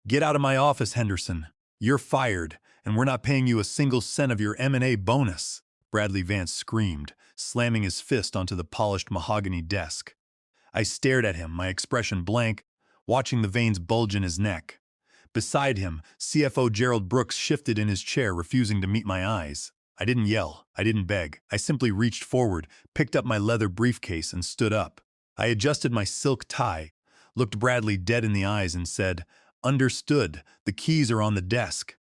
Get out of my office, Henderson. You're fired, and we're not paying you a single cent of your M&A bonus, Bradley Vance screamed, slamming his fist onto the polished mahogany desk. I stared at him, my expression blank, watching the veins bulge in his neck. Beside him, CFO Gerald Brooks shifted in his chair, refusing to meet my eyes. I didn't yell. I didn't beg. I simply reached forward, picked up my leather briefcase, and stood up. I adjusted my silk tie, looked Bradley dead in the eyes, and said, "Understood. The keys are on the desk."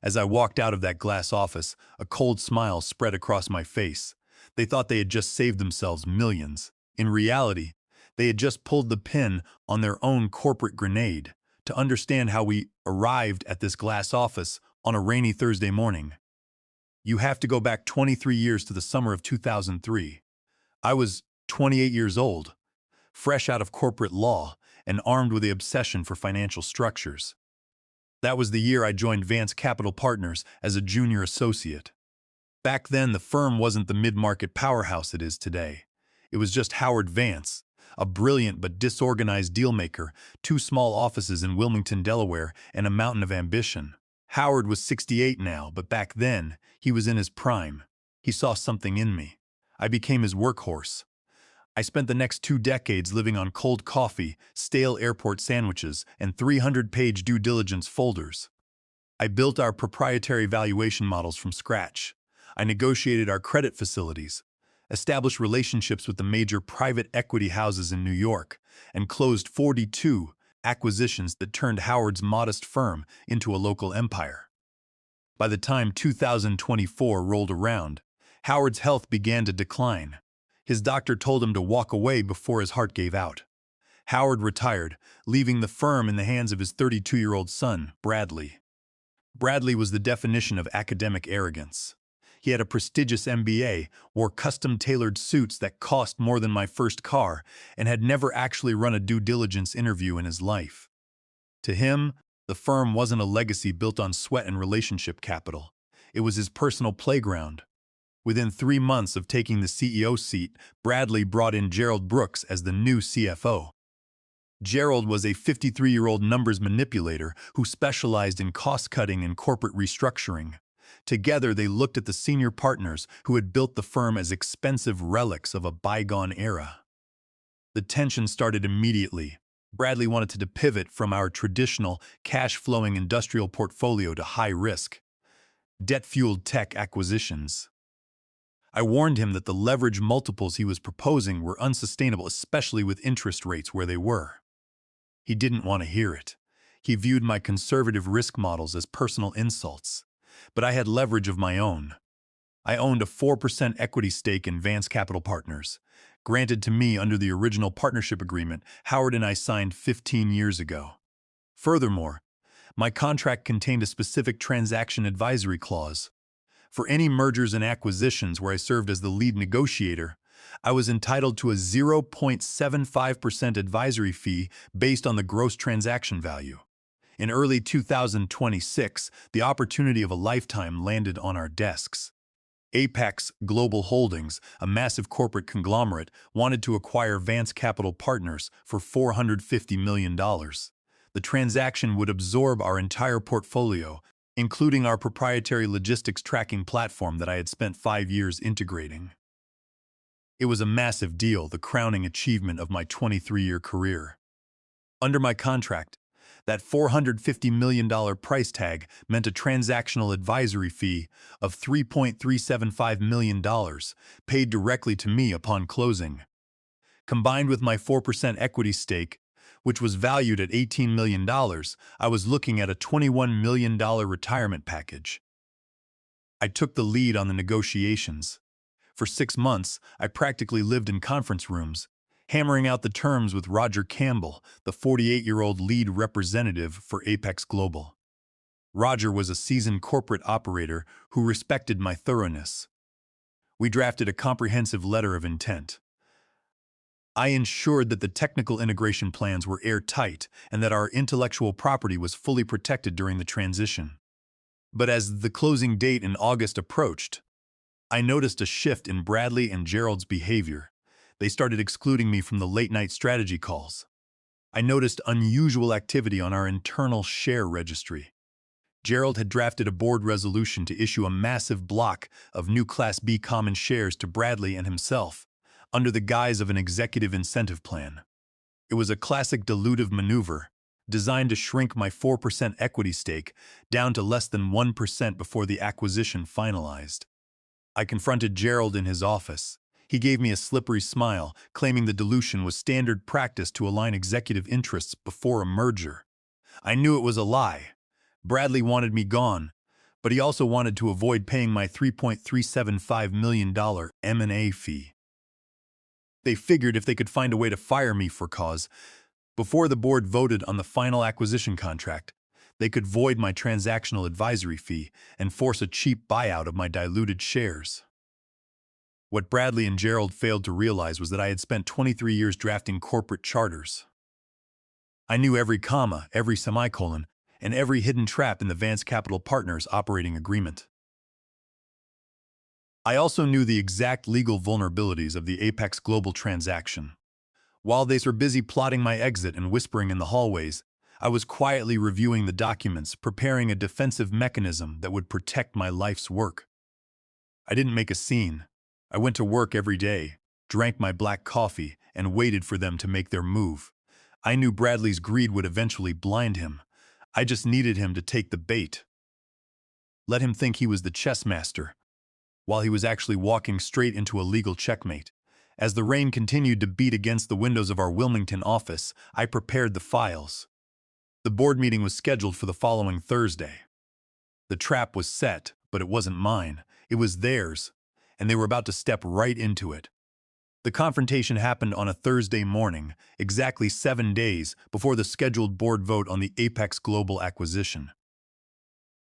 As I walked out of that glass office, a cold smile spread across my face. They thought they had just saved themselves millions. In reality, they had just pulled the pin on their own corporate grenade. To understand how we arrived at this glass office on a rainy Thursday morning, you have to go back 23 years to the summer of 2003. I was 28 years old, fresh out of corporate law and armed with the obsession for financial structures. That was the year I joined Vance Capital Partners as a junior associate. Back then, the firm wasn't the mid-market powerhouse it is today. It was just Howard Vance, a brilliant but disorganized dealmaker, two small offices in Wilmington, Delaware, and a mountain of ambition. Howard was 68 now, but back then, he was in his prime. He saw something in me. I became his workhorse. I spent the next 2 decades living on cold coffee, stale airport sandwiches, and 300-page due diligence folders. I built our proprietary valuation models from scratch. I negotiated our credit facilities, established relationships with the major private equity houses in New York, and closed 42 acquisitions that turned Howard's modest firm into a local empire. By the time 2024 rolled around, Howard's health began to decline. His doctor told him to walk away before his heart gave out. Howard retired, leaving the firm in the hands of his 32-year-old son, Bradley. Bradley was the definition of academic arrogance. He had a prestigious MBA, wore custom-tailored suits that cost more than my first car, and had never actually run a due diligence interview in his life. To him, the firm wasn't a legacy built on sweat and relationship capital. It was his personal playground. Within 3 months of taking the CEO seat, Bradley brought in Gerald Brooks as the new CFO. Gerald was a 53-year-old numbers manipulator who specialized in cost-cutting and corporate restructuring. Together, they looked at the senior partners who had built the firm as expensive relics of a bygone era. The tension started immediately. Bradley wanted to pivot from our traditional, cash-flowing industrial portfolio to high-risk, debt-fueled tech acquisitions. I warned him that the leverage multiples he was proposing were unsustainable, especially with interest rates where they were. He didn't want to hear it. He viewed my conservative risk models as personal insults. But I had leverage of my own. I owned a 4% equity stake in Vance Capital Partners, granted to me under the original partnership agreement Howard and I signed 15 years ago. Furthermore, my contract contained a specific transaction advisory clause. For any mergers and acquisitions where I served as the lead negotiator, I was entitled to a 0.75% advisory fee based on the gross transaction value. In early 2026, the opportunity of a lifetime landed on our desks. Apex Global Holdings, a massive corporate conglomerate, wanted to acquire Vance Capital Partners for $450 million. The transaction would absorb our entire portfolio, including our proprietary logistics tracking platform that I had spent 5 years integrating. It was a massive deal, the crowning achievement of my 23-year career. Under my contract, that $450 million price tag meant a transactional advisory fee of $3.375 million paid directly to me upon closing. Combined with my 4% equity stake, which was valued at $18 million, I was looking at a $21 million retirement package. I took the lead on the negotiations. For 6 months, I practically lived in conference rooms, hammering out the terms with Roger Campbell, the 48-year-old lead representative for Apex Global. Roger was a seasoned corporate operator who respected my thoroughness. We drafted a comprehensive letter of intent. I ensured that the technical integration plans were airtight and that our intellectual property was fully protected during the transition. But as the closing date in August approached, I noticed a shift in Bradley and Gerald's behavior. They started excluding me from the late-night strategy calls. I noticed unusual activity on our internal share registry. Gerald had drafted a board resolution to issue a massive block of new Class B common shares to Bradley and himself, under the guise of an executive incentive plan. It was a classic dilutive maneuver, designed to shrink my 4% equity stake down to less than 1% before the acquisition finalized. I confronted Gerald in his office. He gave me a slippery smile, claiming the dilution was standard practice to align executive interests before a merger. I knew it was a lie. Bradley wanted me gone, but he also wanted to avoid paying my $3.375 million M&A fee. They figured if they could find a way to fire me for cause, before the board voted on the final acquisition contract, they could void my transactional advisory fee and force a cheap buyout of my diluted shares. What Bradley and Gerald failed to realize was that I had spent 23 years drafting corporate charters. I knew every comma, every semicolon, and every hidden trap in the Vance Capital Partners operating agreement. I also knew the exact legal vulnerabilities of the Apex Global transaction. While they were busy plotting my exit and whispering in the hallways, I was quietly reviewing the documents, preparing a defensive mechanism that would protect my life's work. I didn't make a scene. I went to work every day, drank my black coffee, and waited for them to make their move. I knew Bradley's greed would eventually blind him. I just needed him to take the bait. Let him think he was the chess master, while he was actually walking straight into a legal checkmate. As the rain continued to beat against the windows of our Wilmington office, I prepared the files. The board meeting was scheduled for the following Thursday. The trap was set, but it wasn't mine. It was theirs, and they were about to step right into it. The confrontation happened on a Thursday morning, exactly 7 days before the scheduled board vote on the Apex Global acquisition.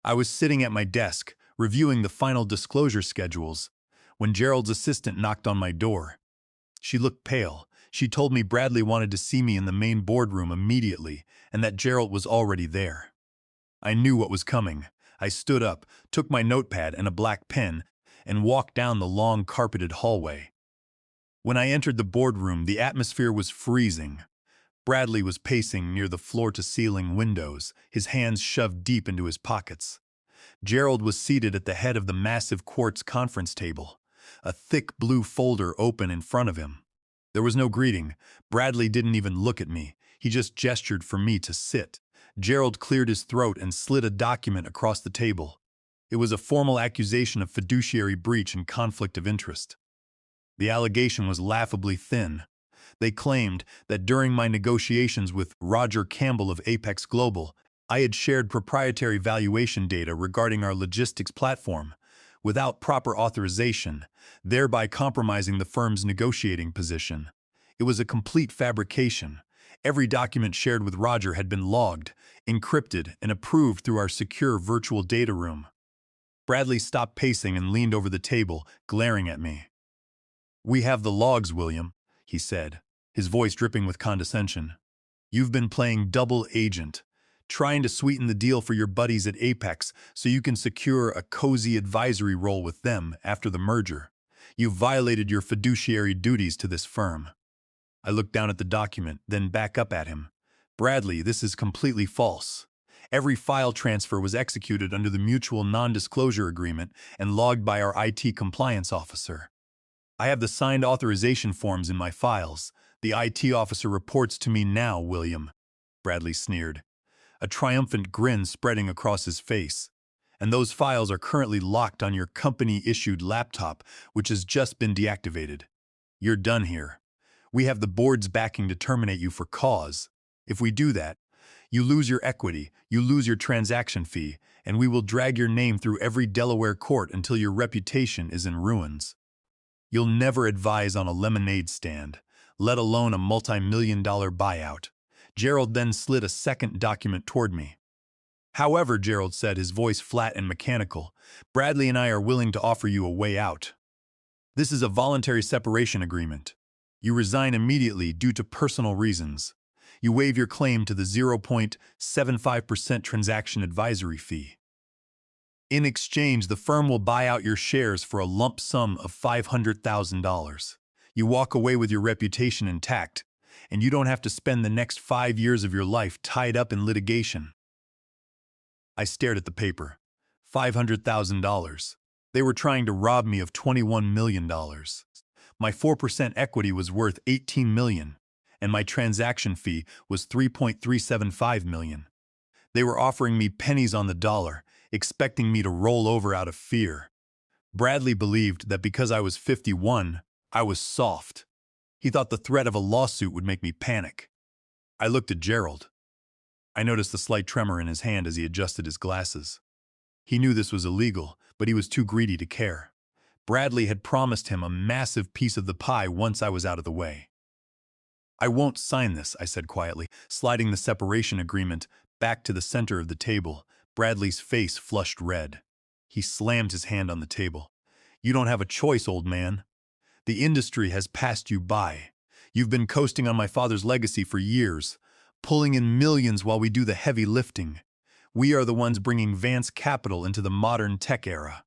I was sitting at my desk, reviewing the final disclosure schedules, when Gerald's assistant knocked on my door. She looked pale. She told me Bradley wanted to see me in the main boardroom immediately, and that Gerald was already there. I knew what was coming. I stood up, took my notepad and a black pen, and walked down the long carpeted hallway. When I entered the boardroom, the atmosphere was freezing. Bradley was pacing near the floor-to-ceiling windows, his hands shoved deep into his pockets. Gerald was seated at the head of the massive quartz conference table, a thick blue folder open in front of him. There was no greeting. Bradley didn't even look at me. He just gestured for me to sit. Gerald cleared his throat and slid a document across the table. It was a formal accusation of fiduciary breach and conflict of interest. The allegation was laughably thin. They claimed that during my negotiations with Roger Campbell of Apex Global, I had shared proprietary valuation data regarding our logistics platform without proper authorization, thereby compromising the firm's negotiating position. It was a complete fabrication. Every document shared with Roger had been logged, encrypted, and approved through our secure virtual data room. Bradley stopped pacing and leaned over the table, glaring at me. "We have the logs, William," he said, his voice dripping with condescension. "You've been playing double agent, trying to sweeten the deal for your buddies at Apex so you can secure a cozy advisory role with them after the merger. You've violated your fiduciary duties to this firm." I looked down at the document, then back up at him. "Bradley, this is completely false. Every file transfer was executed under the mutual non-disclosure agreement and logged by our IT compliance officer. I have the signed authorization forms in my files. The IT officer reports to me now, William," Bradley sneered, a triumphant grin spreading across his face. "And those files are currently locked on your company-issued laptop, which has just been deactivated. You're done here. We have the board's backing to terminate you for cause. If we do that, you lose your equity, you lose your transaction fee, and we will drag your name through every Delaware court until your reputation is in ruins. You'll never advise on a lemonade stand, let alone a multi-million-dollar buyout." Gerald then slid a second document toward me. "However," Gerald said, his voice flat and mechanical, "Bradley and I are willing to offer you a way out. This is a voluntary separation agreement. You resign immediately due to personal reasons. You waive your claim to the 0.75% transaction advisory fee. In exchange, the firm will buy out your shares for a lump sum of $500,000. You walk away with your reputation intact, and you don't have to spend the next 5 years of your life tied up in litigation. I stared at the paper. $500,000. They were trying to rob me of $21 million. My 4% equity was worth $18 million, and my transaction fee was $3.375 million. They were offering me pennies on the dollar, expecting me to roll over out of fear. Bradley believed that because I was 51, I was soft. He thought the threat of a lawsuit would make me panic. I looked at Gerald. I noticed the slight tremor in his hand as he adjusted his glasses. He knew this was illegal, but he was too greedy to care. Bradley had promised him a massive piece of the pie once I was out of the way. "I won't sign this," I said quietly, sliding the separation agreement back to the center of the table. Bradley's face flushed red. He slammed his hand on the table. "You don't have a choice, old man. The industry has passed you by. You've been coasting on my father's legacy for years, pulling in millions while we do the heavy lifting. We are the ones bringing Vance Capital into the modern tech era.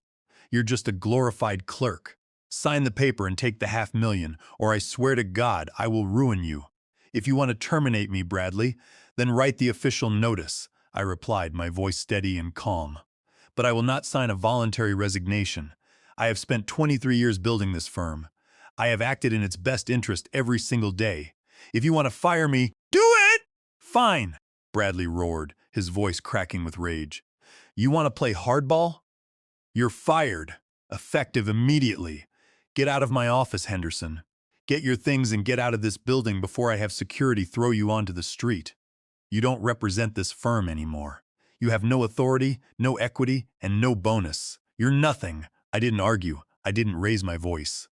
You're just a glorified clerk. Sign the paper and take the $500,000, or I swear to God I will ruin you. If you want to terminate me, Bradley, then write the official notice," I replied, my voice steady and calm. "But I will not sign a voluntary resignation. I have spent 23 years building this firm. I have acted in its best interest every single day. If you want to fire me, do it!" "Fine," Bradley roared, his voice cracking with rage. "You want to play hardball? You're fired, effective immediately. Get out of my office, Henderson. Get your things and get out of this building before I have security throw you onto the street. You don't represent this firm anymore. You have no authority, no equity, and no bonus. You're nothing." I didn't argue. I didn't raise my voice.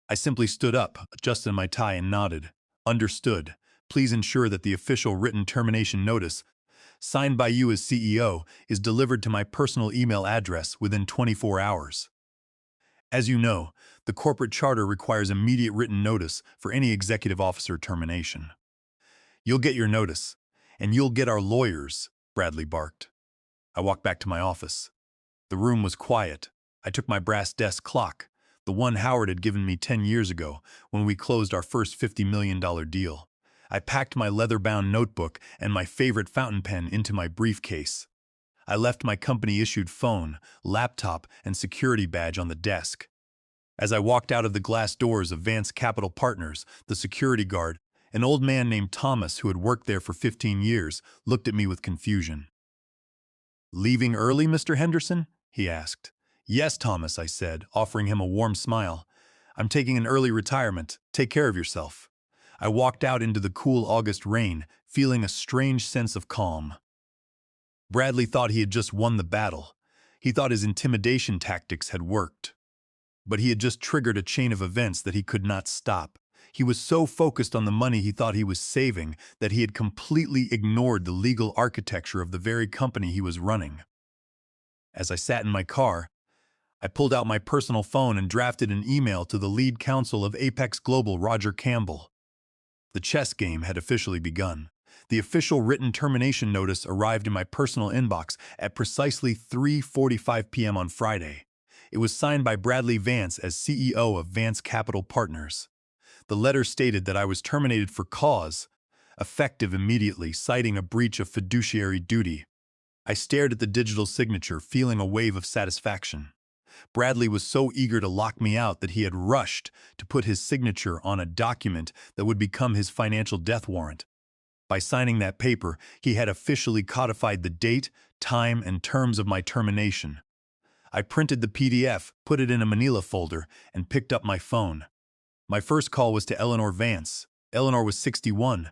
I simply stood up, adjusted my tie, and nodded. "Understood. Please ensure that the official written termination notice, signed by you as CEO, is delivered to my personal email address within 24 hours. As you know, the corporate charter requires immediate written notice for any executive officer termination. You'll get your notice, and you'll get our lawyers," Bradley barked. I walked back to my office. The room was quiet. I took my brass desk clock, the one Howard had given me 10 years ago when we closed our first $50 million deal. I packed my leather-bound notebook and my favorite fountain pen into my briefcase. I left my company-issued phone, laptop, and security badge on the desk. As I walked out of the glass doors of Vance Capital Partners, the security guard, an old man named Thomas who had worked there for 15 years, looked at me with confusion. "Leaving early, Mr. Henderson?" he asked. "Yes, Thomas," I said, offering him a warm smile. "I'm taking an early retirement. Take care of yourself." I walked out into the cool August rain, feeling a strange sense of calm. Bradley thought he had just won the battle. He thought his intimidation tactics had worked. But he had just triggered a chain of events that he could not stop. He was so focused on the money he thought he was saving that he had completely ignored the legal architecture of the very company he was running. As I sat in my car, I pulled out my personal phone and drafted an email to the lead counsel of Apex Global, Roger Campbell. The chess game had officially begun. The official written termination notice arrived in my personal inbox at precisely 3:45 p.m. on Friday. It was signed by Bradley Vance as CEO of Vance Capital Partners. The letter stated that I was terminated for cause, effective immediately, citing a breach of fiduciary duty. I stared at the digital signature, feeling a wave of satisfaction. Bradley was so eager to lock me out that he had rushed to put his signature on a document that would become his financial death warrant. By signing that paper, he had officially codified the date, time, and terms of my termination. I printed the PDF, put it in a manila folder, and picked up my phone. My first call was to Eleanor Vance. Eleanor was 61,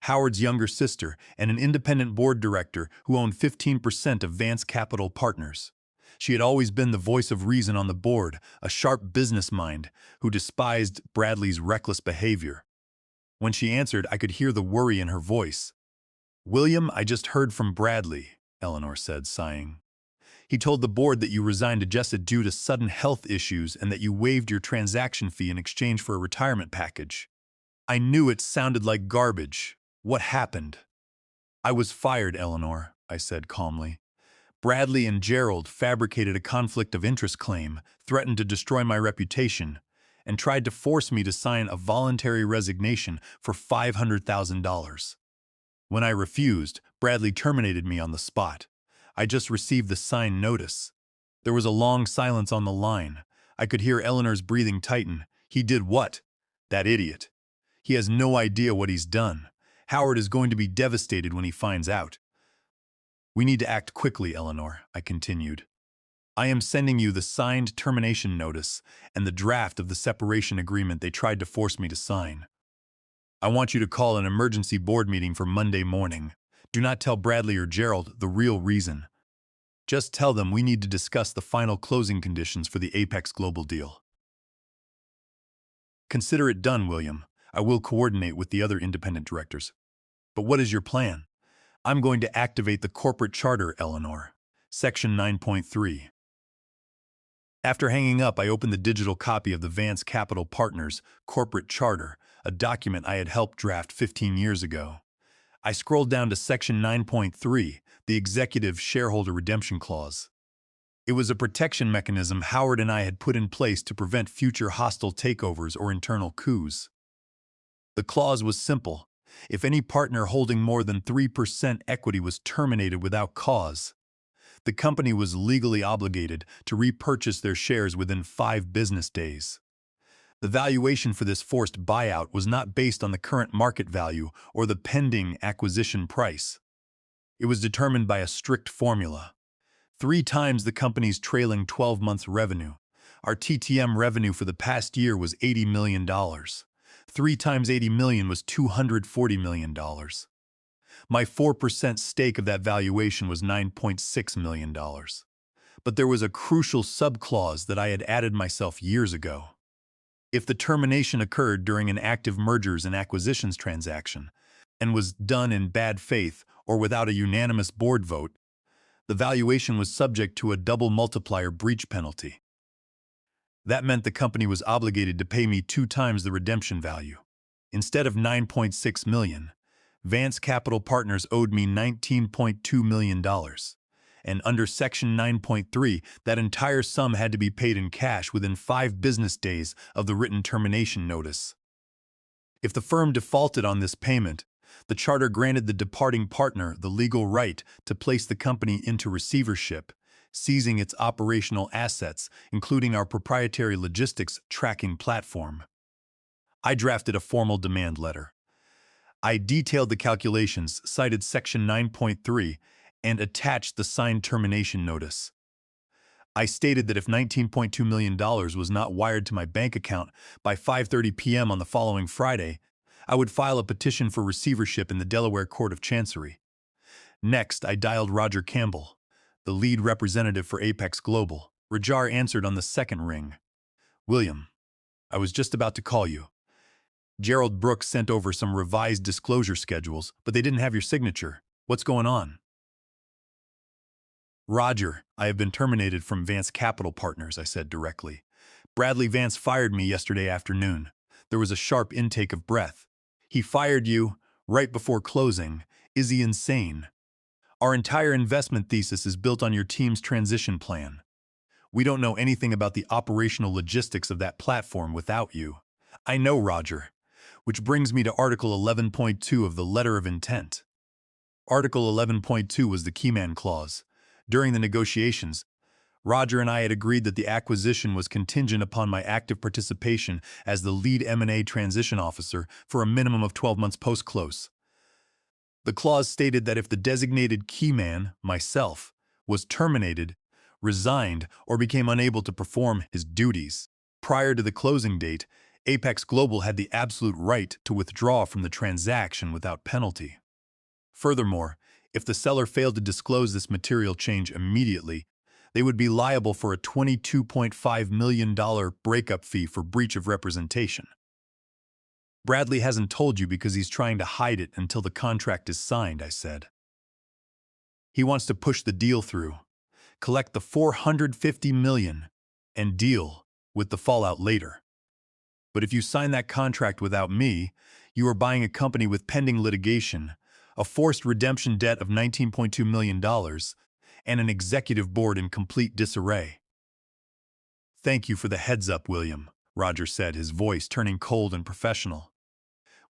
Howard's younger sister, and an independent board director who owned 15% of Vance Capital Partners. She had always been the voice of reason on the board, a sharp business mind who despised Bradley's reckless behavior. When she answered, I could hear the worry in her voice. "William, I just heard from Bradley," Eleanor said, sighing. "He told the board that you resigned just due to sudden health issues and that you waived your transaction fee in exchange for a retirement package. I knew it sounded like garbage. What happened?" "I was fired, Eleanor," I said calmly. "Bradley and Gerald fabricated a conflict of interest claim, threatened to destroy my reputation, and tried to force me to sign a voluntary resignation for $500,000. When I refused, Bradley terminated me on the spot. I just received the signed notice. There was a long silence on the line. I could hear Eleanor's breathing tighten. He did what? That idiot. He has no idea what he's done. Howard is going to be devastated when he finds out. We need to act quickly, Eleanor, I continued. I am sending you the signed termination notice and the draft of the separation agreement they tried to force me to sign. I want you to call an emergency board meeting for Monday morning. Do not tell Bradley or Gerald the real reason. Just tell them we need to discuss the final closing conditions for the Apex Global deal. Consider it done, William. I will coordinate with the other independent directors. But what is your plan? I'm going to activate the corporate charter, Eleanor. Section 9.3. After hanging up, I opened the digital copy of the Vance Capital Partners corporate charter, a document I had helped draft 15 years ago. I scrolled down to Section 9.3, the Executive Shareholder Redemption Clause. It was a protection mechanism Howard and I had put in place to prevent future hostile takeovers or internal coups. The clause was simple. If any partner holding more than 3% equity was terminated without cause, the company was legally obligated to repurchase their shares within 5 business days. The valuation for this forced buyout was not based on the current market value or the pending acquisition price. It was determined by a strict formula. 3 times the company's trailing 12 months revenue. Our TTM revenue for the past year was $80 million. 3 times 80 million was $240 million. My 4% stake of that valuation was $9.6 million. But there was a crucial subclause that I had added myself years ago. If the termination occurred during an active mergers and acquisitions transaction and was done in bad faith or without a unanimous board vote, the valuation was subject to a double multiplier breach penalty. That meant the company was obligated to pay me 2 times the redemption value. Instead of $9.6 million, Vance Capital Partners owed me $19.2 million. And under Section 9.3, that entire sum had to be paid in cash within 5 business days of the written termination notice. If the firm defaulted on this payment, the charter granted the departing partner the legal right to place the company into receivership, seizing its operational assets, including our proprietary logistics tracking platform. I drafted a formal demand letter. I detailed the calculations, cited Section 9.3, and attached the signed termination notice. I stated that if $19.2 million was not wired to my bank account by 5:30 p.m. on the following Friday, I would file a petition for receivership in the Delaware Court of Chancery. Next, I dialed Roger Campbell, the lead representative for Apex Global. Rajar answered on the second ring. William, I was just about to call you. Gerald Brooks sent over some revised disclosure schedules, but they didn't have your signature. What's going on? Roger, I have been terminated from Vance Capital Partners, I said directly. Bradley Vance fired me yesterday afternoon. There was a sharp intake of breath. He fired you right before closing. Is he insane? Our entire investment thesis is built on your team's transition plan. We don't know anything about the operational logistics of that platform without you. I know, Roger. Which brings me to Article 11.2 of the Letter of Intent. Article 11.2 was the keyman clause. During the negotiations, Roger and I had agreed that the acquisition was contingent upon my active participation as the lead M&A transition officer for a minimum of 12 months post-close. The clause stated that if the designated keyman, myself, was terminated, resigned, or became unable to perform his duties prior to the closing date, Apex Global had the absolute right to withdraw from the transaction without penalty. Furthermore, if the seller failed to disclose this material change immediately, they would be liable for a $22.5 million breakup fee for breach of representation. Bradley hasn't told you because he's trying to hide it until the contract is signed, I said. He wants to push the deal through, collect the $450 million, and deal with the fallout later. But if you sign that contract without me, you are buying a company with pending litigation, a forced redemption debt of $19.2 million, and an executive board in complete disarray. Thank you for the heads up, William, Roger said, his voice turning cold and professional.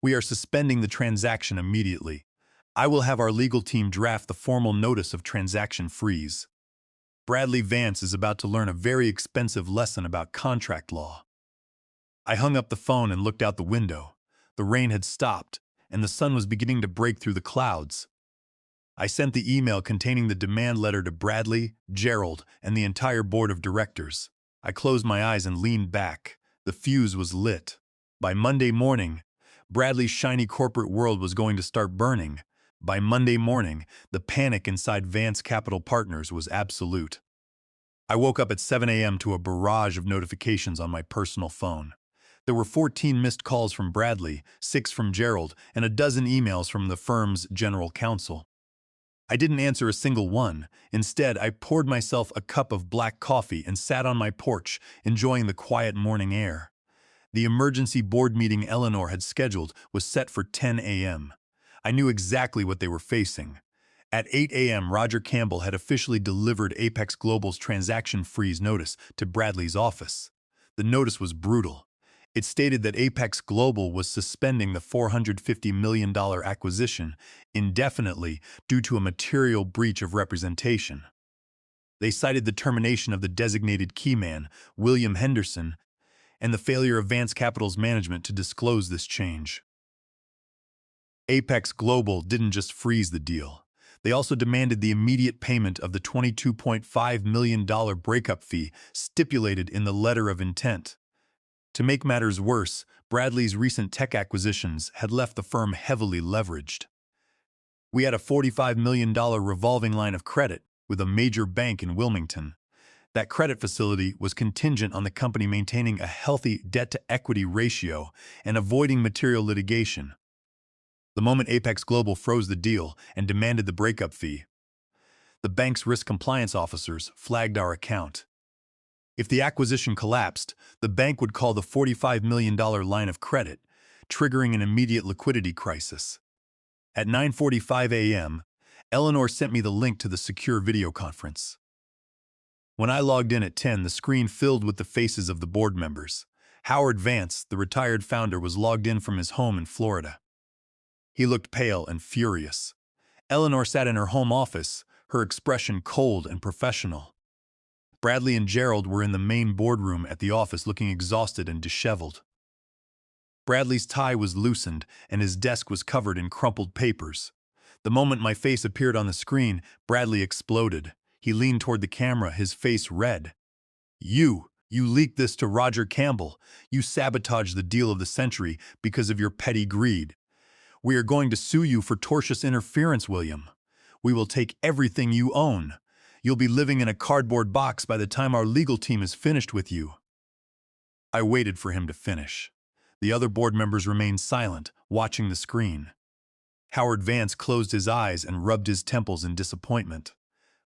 "We are suspending the transaction immediately. I will have our legal team draft the formal notice of transaction freeze. Bradley Vance is about to learn a very expensive lesson about contract law." I hung up the phone and looked out the window. The rain had stopped, and the sun was beginning to break through the clouds. I sent the email containing the demand letter to Bradley, Gerald, and the entire board of directors. I closed my eyes and leaned back. The fuse was lit. By Monday morning, Bradley's shiny corporate world was going to start burning. By Monday morning, the panic inside Vance Capital Partners was absolute. I woke up at 7 a.m. to a barrage of notifications on my personal phone. There were 14 missed calls from Bradley, 6 from Gerald, and a dozen emails from the firm's general counsel. I didn't answer a single one. Instead, I poured myself a cup of black coffee and sat on my porch, enjoying the quiet morning air. The emergency board meeting Eleanor had scheduled was set for 10 a.m. I knew exactly what they were facing. At 8 a.m., Roger Campbell had officially delivered Apex Global's transaction freeze notice to Bradley's office. The notice was brutal. It stated that Apex Global was suspending the $450 million acquisition indefinitely due to a material breach of representation. They cited the termination of the designated keyman, William Henderson, and the failure of Vance Capital's management to disclose this change. Apex Global didn't just freeze the deal. They also demanded the immediate payment of the $22.5 million breakup fee stipulated in the letter of intent. To make matters worse, Bradley's recent tech acquisitions had left the firm heavily leveraged. We had a $45 million revolving line of credit with a major bank in Wilmington. That credit facility was contingent on the company maintaining a healthy debt-to-equity ratio and avoiding material litigation. The moment Apex Global froze the deal and demanded the breakup fee, the bank's risk compliance officers flagged our account. If the acquisition collapsed, the bank would call the $45 million line of credit, triggering an immediate liquidity crisis. At 9:45 a.m., Eleanor sent me the link to the secure video conference. When I logged in at 10, the screen filled with the faces of the board members. Howard Vance, the retired founder, was logged in from his home in Florida. He looked pale and furious. Eleanor sat in her home office, her expression cold and professional. Bradley and Gerald were in the main boardroom at the office looking exhausted and disheveled. Bradley's tie was loosened and his desk was covered in crumpled papers. The moment my face appeared on the screen, Bradley exploded. He leaned toward the camera, his face red. You leaked this to Roger Campbell. You sabotaged the deal of the century because of your petty greed. We are going to sue you for tortious interference, William. We will take everything you own. You'll be living in a cardboard box by the time our legal team is finished with you." I waited for him to finish. The other board members remained silent, watching the screen. Howard Vance closed his eyes and rubbed his temples in disappointment.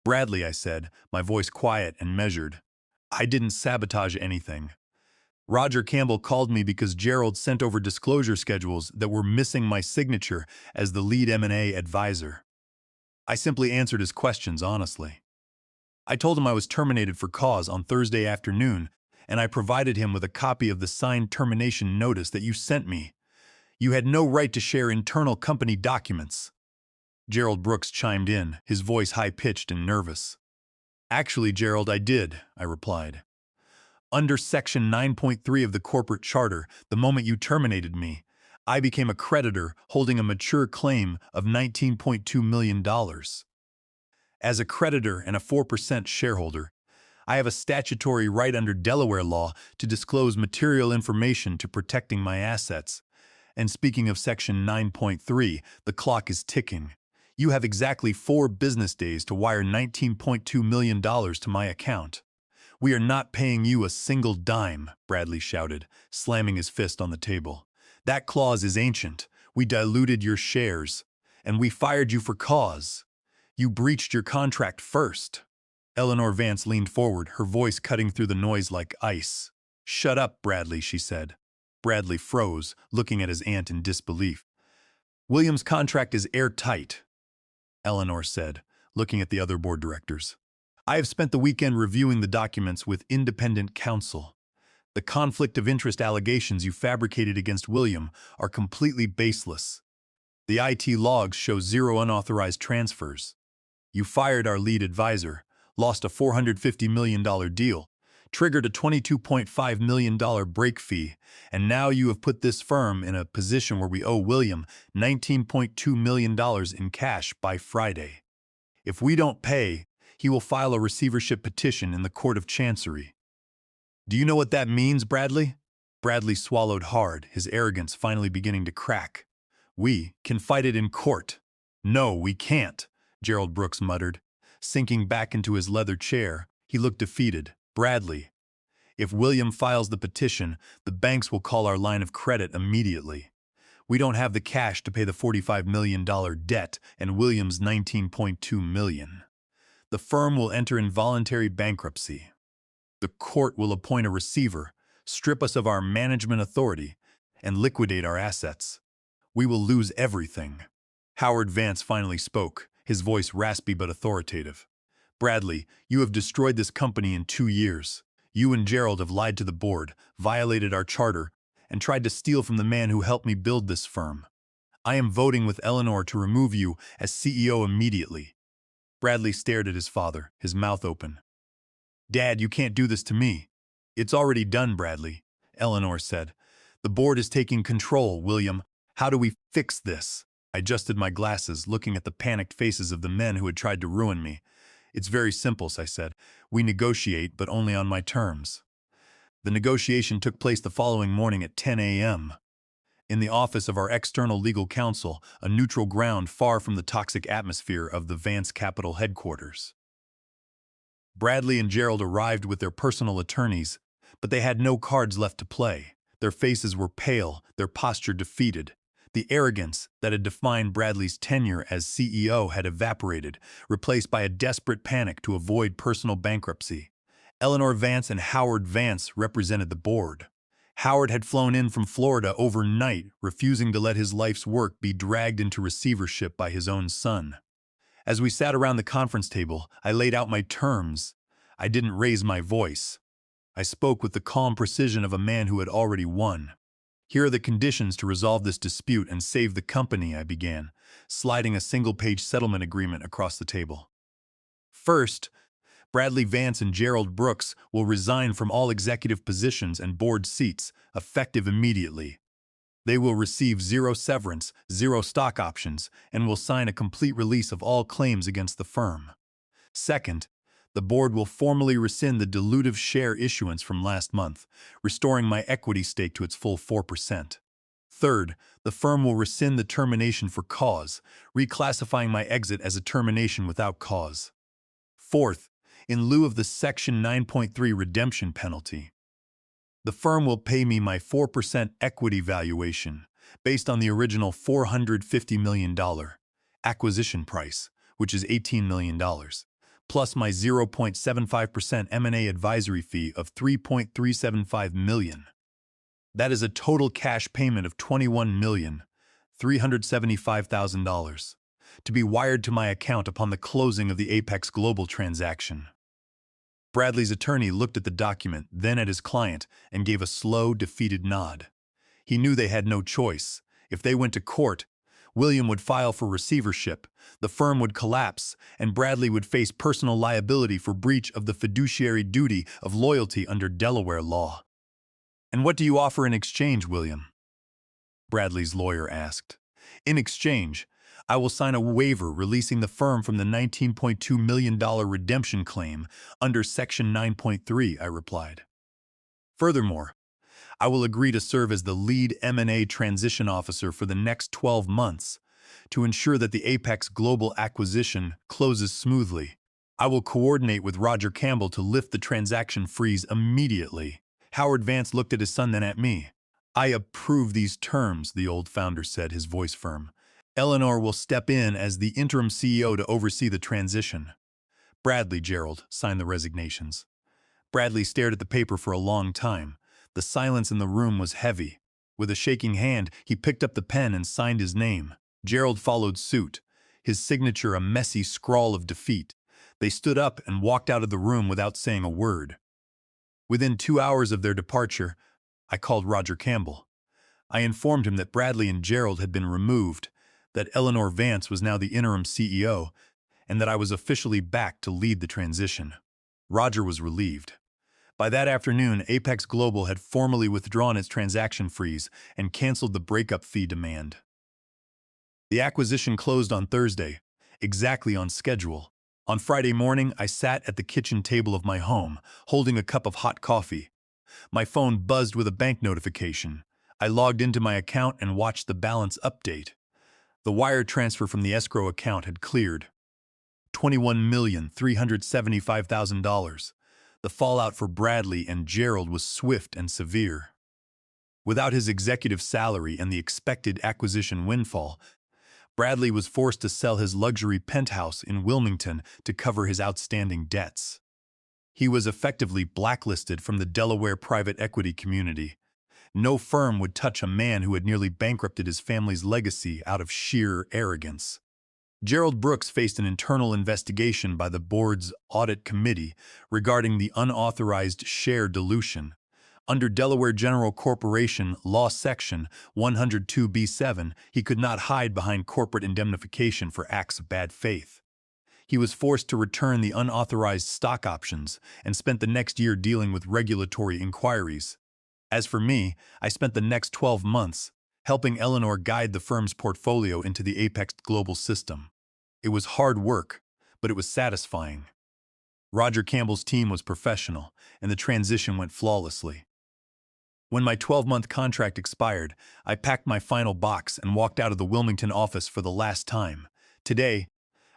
"Bradley," I said, my voice quiet and measured, "I didn't sabotage anything. Roger Campbell called me because Gerald sent over disclosure schedules that were missing my signature as the lead M&A advisor. I simply answered his questions honestly. I told him I was terminated for cause on Thursday afternoon, and I provided him with a copy of the signed termination notice that you sent me. You had no right to share internal company documents." Gerald Brooks chimed in, his voice high-pitched and nervous. "Actually, Gerald, I did," I replied. "Under Section 9.3 of the corporate charter, the moment you terminated me, I became a creditor holding a mature claim of $19.2 million. As a creditor and a 4% shareholder, I have a statutory right under Delaware law to disclose material information to protecting my assets. And speaking of Section 9.3, the clock is ticking. You have exactly 4 business days to wire $19.2 million to my account. We are not paying you a single dime," Bradley shouted, slamming his fist on the table. "That clause is ancient. We diluted your shares, and we fired you for cause. You breached your contract first." Eleanor Vance leaned forward, her voice cutting through the noise like ice. "Shut up, Bradley," she said. Bradley froze, looking at his aunt in disbelief. "William's contract is airtight," Eleanor said, looking at the other board directors. "I have spent the weekend reviewing the documents with independent counsel. The conflict of interest allegations you fabricated against William are completely baseless. The IT logs show 0 unauthorized transfers. You fired our lead advisor, lost a $450 million deal, triggered a $22.5 million break fee, and now you have put this firm in a position where we owe William $19.2 million in cash by Friday. If we don't pay, he will file a receivership petition in the Court of Chancery. Do you know what that means, Bradley? Bradley swallowed hard, his arrogance finally beginning to crack. We can fight it in court. No, we can't, Gerald Brooks muttered. Sinking back into his leather chair, he looked defeated. Bradley, if William files the petition, the banks will call our line of credit immediately. We don't have the cash to pay the $45 million debt and William's $19.2 million. The firm will enter involuntary bankruptcy. The court will appoint a receiver, strip us of our management authority, and liquidate our assets. We will lose everything. Howard Vance finally spoke, his voice raspy but authoritative. Bradley, you have destroyed this company in 2 years. You and Gerald have lied to the board, violated our charter, and tried to steal from the man who helped me build this firm. I am voting with Eleanor to remove you as CEO immediately. Bradley stared at his father, his mouth open. Dad, you can't do this to me. It's already done, Bradley, Eleanor said. The board is taking control, William. How do we fix this? I adjusted my glasses, looking at the panicked faces of the men who had tried to ruin me. It's very simple, I said. We negotiate, but only on my terms. The negotiation took place the following morning at 10 a.m. in the office of our external legal counsel, a neutral ground far from the toxic atmosphere of the Vance Capital headquarters. Bradley and Gerald arrived with their personal attorneys, but they had no cards left to play. Their faces were pale, their posture defeated. The arrogance that had defined Bradley's tenure as CEO had evaporated, replaced by a desperate panic to avoid personal bankruptcy. Eleanor Vance and Howard Vance represented the board. Howard had flown in from Florida overnight, refusing to let his life's work be dragged into receivership by his own son. As we sat around the conference table, I laid out my terms. I didn't raise my voice. I spoke with the calm precision of a man who had already won. Here are the conditions to resolve this dispute and save the company, I began, sliding a single-page settlement agreement across the table. First, Bradley Vance and Gerald Brooks will resign from all executive positions and board seats, effective immediately. They will receive 0 severance, 0 stock options, and will sign a complete release of all claims against the firm. Second, the board will formally rescind the dilutive share issuance from last month, restoring my equity stake to its full 4%. Third, the firm will rescind the termination for cause, reclassifying my exit as a termination without cause. Fourth, in lieu of the Section 9.3 redemption penalty, the firm will pay me my 4% equity valuation based on the original $450 million acquisition price, which is $18 million. Plus my 0.75% M&A advisory fee of $3.375 million. That is a total cash payment of $21,375,000 to be wired to my account upon the closing of the Apex Global transaction. Bradley's attorney looked at the document, then at his client, and gave a slow, defeated nod. He knew they had no choice. If they went to court, William would file for receivership, the firm would collapse, and Bradley would face personal liability for breach of the fiduciary duty of loyalty under Delaware law. And what do you offer in exchange, William? Bradley's lawyer asked. In exchange, I will sign a waiver releasing the firm from the $19.2 million redemption claim under Section 9.3, I replied. Furthermore, I will agree to serve as the lead M&A transition officer for the next 12 months to ensure that the Apex Global acquisition closes smoothly. I will coordinate with Roger Campbell to lift the transaction freeze immediately. Howard Vance looked at his son, then at me. I approve these terms, the old founder said, his voice firm. Eleanor will step in as the interim CEO to oversee the transition. Bradley, Gerald, signed the resignations. Bradley stared at the paper for a long time. The silence in the room was heavy. With a shaking hand, he picked up the pen and signed his name. Gerald followed suit, his signature a messy scrawl of defeat. They stood up and walked out of the room without saying a word. Within 2 hours of their departure, I called Roger Campbell. I informed him that Bradley and Gerald had been removed, that Eleanor Vance was now the interim CEO, and that I was officially back to lead the transition. Roger was relieved. By that afternoon, Apex Global had formally withdrawn its transaction freeze and canceled the breakup fee demand. The acquisition closed on Thursday, exactly on schedule. On Friday morning, I sat at the kitchen table of my home, holding a cup of hot coffee. My phone buzzed with a bank notification. I logged into my account and watched the balance update. The wire transfer from the escrow account had cleared. $21,375,000. The fallout for Bradley and Gerald was swift and severe. Without his executive salary and the expected acquisition windfall, Bradley was forced to sell his luxury penthouse in Wilmington to cover his outstanding debts. He was effectively blacklisted from the Delaware private equity community. No firm would touch a man who had nearly bankrupted his family's legacy out of sheer arrogance. Gerald Brooks faced an internal investigation by the board's audit committee regarding the unauthorized share dilution. Under Delaware General Corporation Law Section 102B7, he could not hide behind corporate indemnification for acts of bad faith. He was forced to return the unauthorized stock options and spent the next year dealing with regulatory inquiries. As for me, I spent the next 12 months helping Eleanor guide the firm's portfolio into the Apex Global system. It was hard work, but it was satisfying. Roger Campbell's team was professional, and the transition went flawlessly. When my 12-month contract expired, I packed my final box and walked out of the Wilmington office for the last time. Today,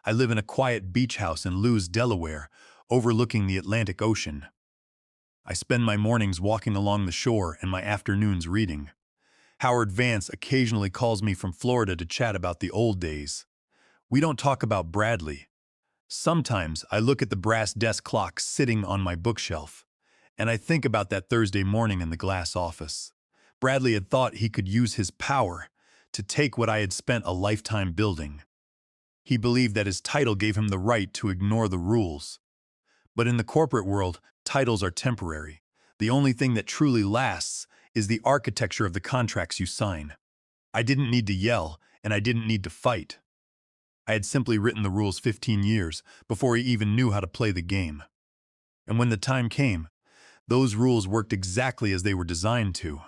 I live in a quiet beach house in Lewes, Delaware, overlooking the Atlantic Ocean. I spend my mornings walking along the shore and my afternoons reading. Howard Vance occasionally calls me from Florida to chat about the old days. We don't talk about Bradley. Sometimes I look at the brass desk clock sitting on my bookshelf, and I think about that Thursday morning in the glass office. Bradley had thought he could use his power to take what I had spent a lifetime building. He believed that his title gave him the right to ignore the rules. But in the corporate world, titles are temporary. The only thing that truly lasts is the architecture of the contracts you sign. I didn't need to yell, and I didn't need to fight. I had simply written the rules 15 years before he even knew how to play the game. And when the time came, those rules worked exactly as they were designed to.